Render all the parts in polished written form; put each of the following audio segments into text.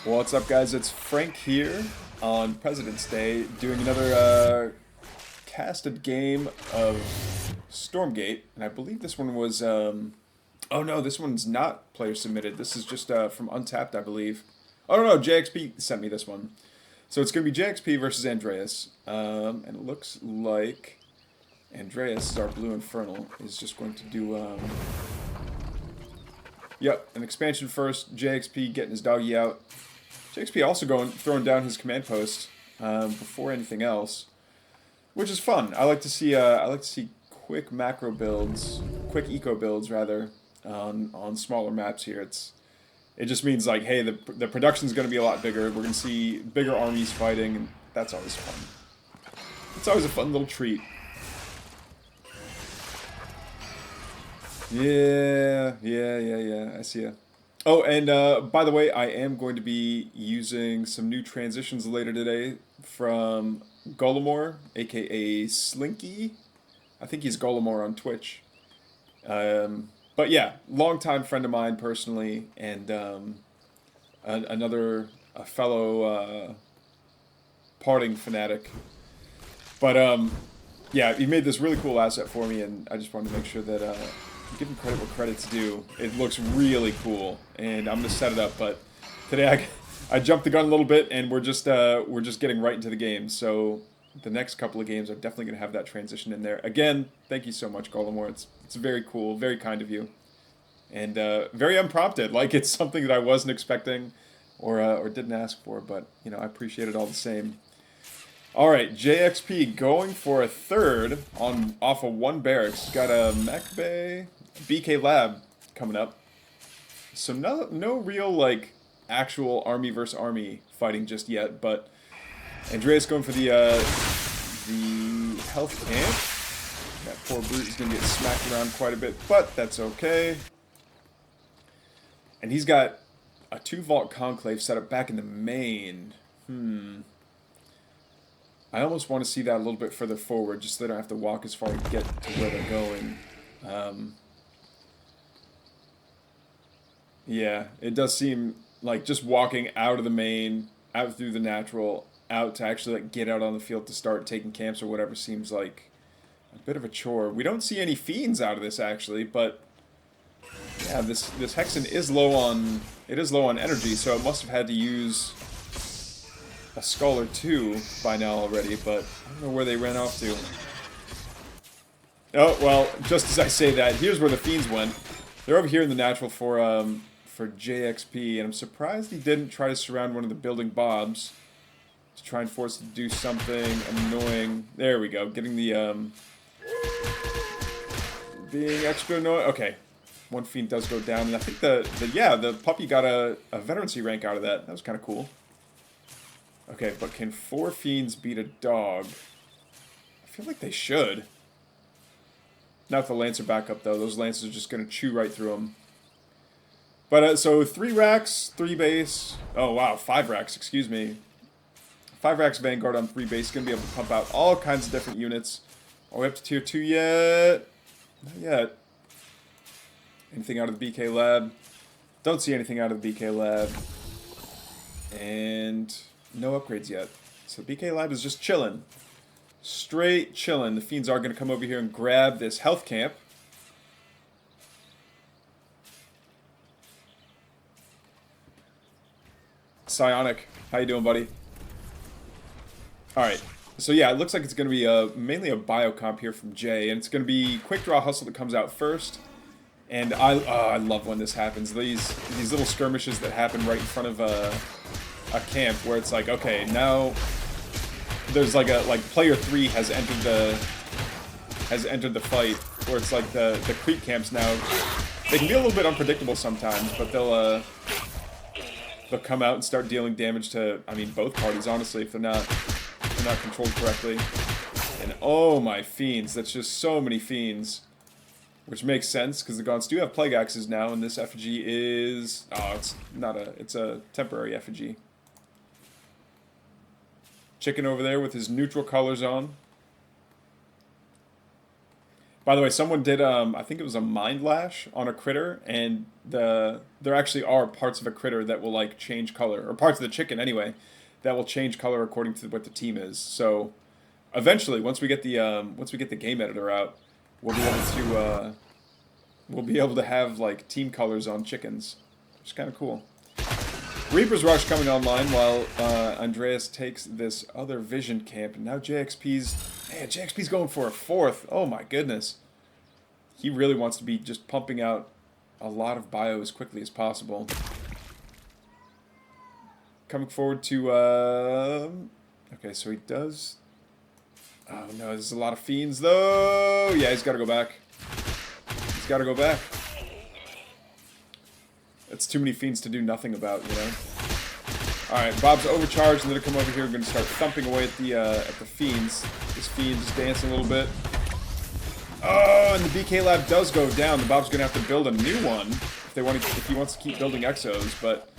What's up, guys? It's Frank here on President's Day doing another casted game of Stormgate. And I believe this one was. Oh no, this one's not player submitted. This is just from Untapped, I believe. Oh no, Jayxp sent me this one. So it's going to be Jayxp versus Andreas. And it looks like Andreas, is our Blue Infernal, is just going to do. Yep, an expansion first. Jayxp getting his doggy out. Jayxp also throwing down his command post before anything else, which is fun. I like to see quick macro builds, quick eco builds rather, on smaller maps here. It just means like, hey, the production's going to be a lot bigger. We're going to see bigger armies fighting, and that's always fun. It's always a fun little treat. Yeah. I see ya. Oh, and by the way, I am going to be using some new transitions later today from Golemore, aka Slinky. I think he's Golemore on Twitch. But yeah, longtime friend of mine personally, and a fellow parting fanatic. But yeah, he made this really cool asset for me, and I just wanted to make sure that give him credit where credit's due. It looks really cool, and I'm gonna set it up. But today I jumped the gun a little bit, and we're just getting right into the game. So the next couple of games are definitely gonna have that transition in there. Again, thank you so much, Golemore. It's very cool, very kind of you, and very unprompted. Like it's something that I wasn't expecting, or didn't ask for. But you know, I appreciate it all the same. All right, Jayxp going for a third off of one barracks. Got a Mech Bay, BK Lab coming up. So no real like actual army versus army fighting just yet, but Andreas going for the health camp. That poor brute is gonna get smacked around quite a bit, but that's okay. And he's got a 2-vault conclave set up back in the main. I almost want to see that a little bit further forward, just so they don't have to walk as far to get to where they're going. Yeah, it does seem like just walking out of the main, out through the natural, out to actually like get out on the field to start taking camps or whatever seems like a bit of a chore. We don't see any fiends out of this actually, but yeah, this Hexen is low on energy, so it must have had to use a skull or two by now already, but I don't know where they ran off to. Oh, well, just as I say that, here's where the fiends went. They're over here in the natural for Jayxp, and I'm surprised he didn't try to surround one of the building bobs to try and force it to do something annoying. There we go, getting the, being extra annoying. Okay, one fiend does go down, and I think the puppy got a veterancy rank out of that. That was kind of cool. Okay, but can 4 fiends beat a dog? I feel like they should. Not the Lancer backup, though. Those Lancers are just going to chew right through them. But, so 3 racks, 3 base. Oh, wow, 5 racks, excuse me. 5 racks Vanguard on 3 base. Going to be able to pump out all kinds of different units. Are we up to tier 2 yet? Not yet. Anything out of the BK Lab? Don't see anything out of the BK Lab. And no upgrades yet. So BK Lab is just chilling. Straight chilling. The fiends are going to come over here and grab this health camp. Psionic, how you doing, buddy? Alright, so yeah, it looks like it's going to be mainly a bio comp here from Jay, and it's going to be Quick Draw Hustle that comes out first. And I love when this happens. These little skirmishes that happen right in front of a camp where it's like, okay, now there's like player 3 has entered the fight, where it's like the creep camps now, they can be a little bit unpredictable sometimes, but they'll come out and start dealing damage to, I mean, both parties, honestly, if they're not controlled correctly. And oh my fiends, that's just so many fiends. Which makes sense, because the Gaunts do have Plague Axes now, and this effigy is... Oh, it's a temporary effigy. Chicken over there with his neutral colors on. By the way, someone did, I think it was a Mind Lash on a critter, and there actually are parts of a critter that will, like, change color, or parts of the chicken, anyway, that will change color according to what the team is. So, eventually, once we get the game editor out, we'll be able to have, like, team colors on chickens, which is kind of cool. Reaper's Rush coming online while Andreas takes this other Vision camp, and now Jayxp123's going for a 4th. Oh my goodness. He really wants to be just pumping out a lot of bio as quickly as possible. Coming forward to, okay, so he does... Oh no, there's a lot of fiends though! Yeah, he's gotta go back. He's gotta go back. It's too many fiends to do nothing about, you know? Alright, Bob's overcharged, and then come over here. We're going to start thumping away at the fiends. This fiend is dancing a little bit. Oh, and the BK lab does go down. The Bob's going to have to build a new one if he wants to keep building exos, but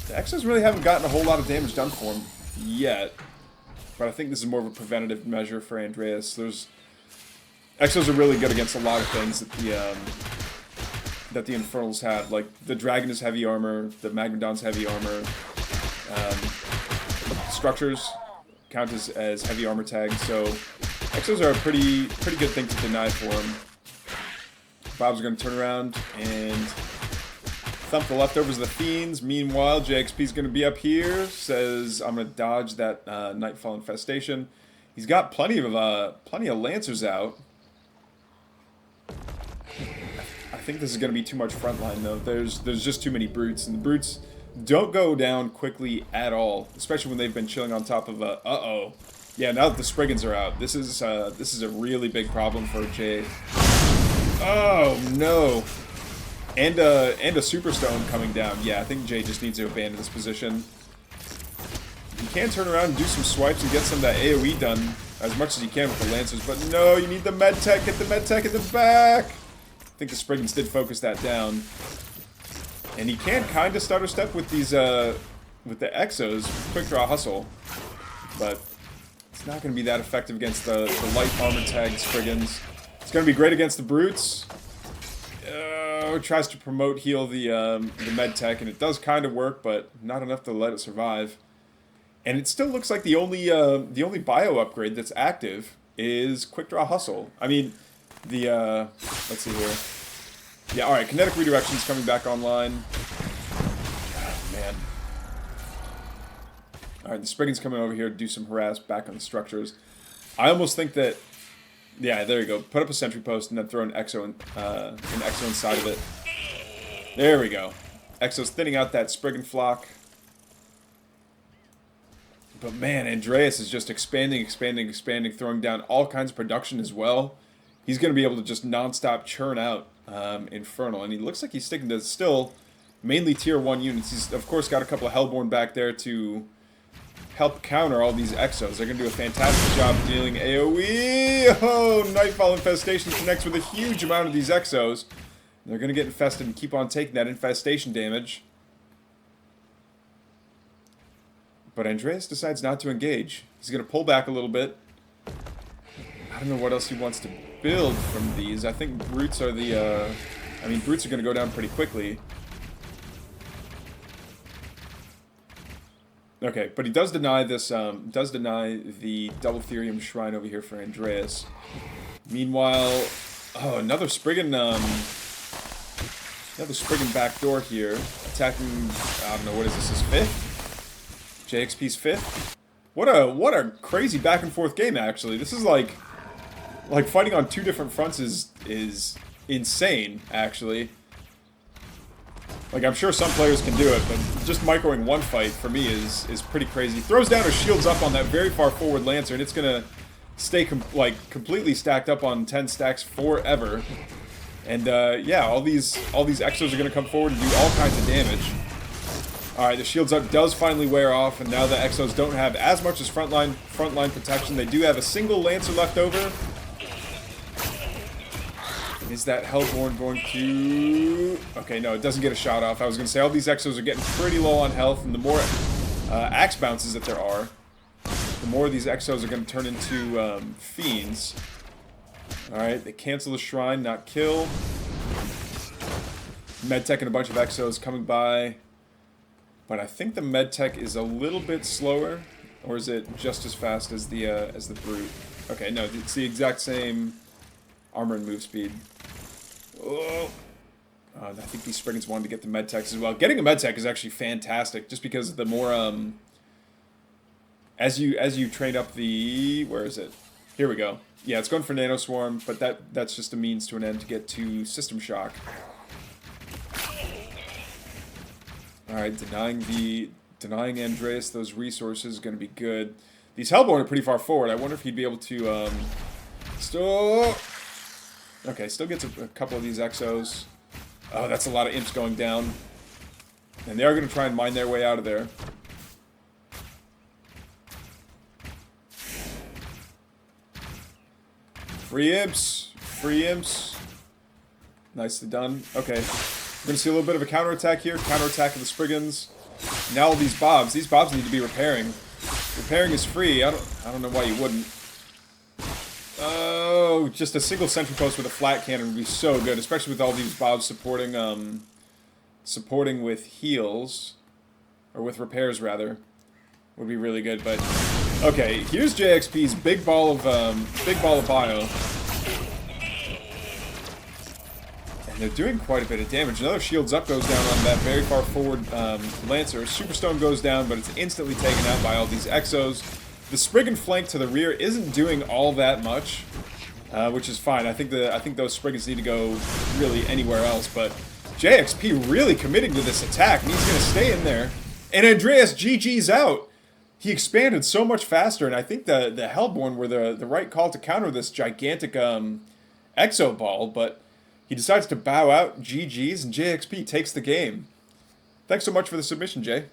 the exos really haven't gotten a whole lot of damage done for him yet. But I think this is more of a preventative measure for Andreas. Exos are really good against a lot of things that the Infernals have. Like, the Dragon is heavy armor, the Magmadon's heavy armor. Structures count as heavy armor tags, so exos are a pretty good thing to deny for him. Bob's going to turn around and thump the leftovers of the fiends. Meanwhile, Jayxp123's going to be up here. Says, I'm going to dodge that Nightfall infestation. He's got plenty of Lancers out. I think this is going to be too much frontline, though. There's just too many brutes, and the brutes don't go down quickly at all, especially when they've been chilling on top of a... Uh-oh. Yeah, now that the Spriggans are out, this is a really big problem for Jay. Oh, no. And a Superstone coming down. Yeah, I think Jay just needs to abandon this position. You can turn around and do some swipes and get some of that AoE done as much as you can with the Lancers, but no, you need the Medtech. Get the Medtech in the back. I think the Spriggans did focus that down. And he can kind of stutter step with these, with the Exos, Quick Draw Hustle. But it's not going to be that effective against the light armor tagged Spriggans. It's going to be great against the Brutes. Tries to promote heal the Medtech, and it does kind of work, but not enough to let it survive. And it still looks like the only bio upgrade that's active is Quick Draw Hustle. I mean, let's see here. Yeah, alright, Kinetic Redirection's coming back online. Oh, man. Alright, the Spriggan's coming over here to do some harass back on the structures. I almost think that... Yeah, there you go. Put up a sentry post and then throw an Exo inside of it. There we go. Exo's thinning out that Spriggan flock. But man, Andreas is just expanding, throwing down all kinds of production as well. He's going to be able to just non-stop churn out Infernal. And he looks like he's sticking to still mainly tier 1 units. He's, of course, got a couple of Hellborn back there to help counter all these Exos. They're going to do a fantastic job dealing AoE. Oh, Nightfall Infestation connects with a huge amount of these Exos. They're going to get infested and keep on taking that infestation damage. But Andreas decides not to engage. He's going to pull back a little bit. I don't know what else he wants to build from these. I think Brutes are the... I mean, Brutes are going to go down pretty quickly. Okay, but he does deny this, does deny the Double Therium Shrine over here for Andreas. Meanwhile, oh, another Spriggan backdoor here, attacking, I don't know, what is this, his 5th? Jayxp123's 5th? What a crazy back and forth game, actually. This is like fighting on 2 different fronts is insane, actually. Like, I'm sure some players can do it, but just microing one fight, for me, is pretty crazy. Throws down his shields up on that very far forward Lancer, and it's gonna stay, completely stacked up on 10 stacks forever. And, yeah, all these Exos are gonna come forward and do all kinds of damage. Alright, the shields up does finally wear off, and now the Exos don't have as much as frontline protection. They do have a single Lancer left over. Is that Hellborn going to... Okay, no, it doesn't get a shot off. I was going to say, all these Exos are getting pretty low on health, and the more axe bounces that there are, the more these Exos are going to turn into Fiends. Alright, they cancel the shrine, not kill. Medtech and a bunch of Exos coming by. But I think the Medtech is a little bit slower. Or is it just as fast as the Brute? Okay, no, it's the exact same armor and move speed. Oh. I think these Spriggans wanted to get the Medtechs as well. Getting a Medtech is actually fantastic, just because the more, as you train up the... Where is it? Here we go. Yeah, it's going for Nano Swarm, but that's just a means to an end to get to System Shock. Alright, denying Andreas those resources is going to be good. These Hellborn are pretty far forward. I wonder if he'd be able to, still... Okay, still gets a couple of these Exos. Oh, that's a lot of imps going down. And they are going to try and mine their way out of there. Free imps! Free imps! Nicely done. Okay. We're going to see a little bit of a counterattack here. Counterattack of the Spriggans. Now all these Bobs. These Bobs need to be repairing. Repairing is free. I don't know why you wouldn't. Oh, just a single sentry post with a flat cannon would be so good, especially with all these Bobs supporting with heals, or with repairs rather, would be really good. But okay, here's Jayxp's big ball of bio, and they're doing quite a bit of damage. Another shields up goes down on that very far forward Lancer. Superstone goes down, but it's instantly taken out by all these Exos. The Spriggan flank to the rear isn't doing all that much, which is fine. I think those Spriggans need to go really anywhere else, but Jayxp really committing to this attack, and he's going to stay in there. And Andreas GG's out. He expanded so much faster, and I think the Hellborn were the right call to counter this gigantic Exo ball, but he decides to bow out. GG's, and Jayxp takes the game. Thanks so much for the submission, Jay.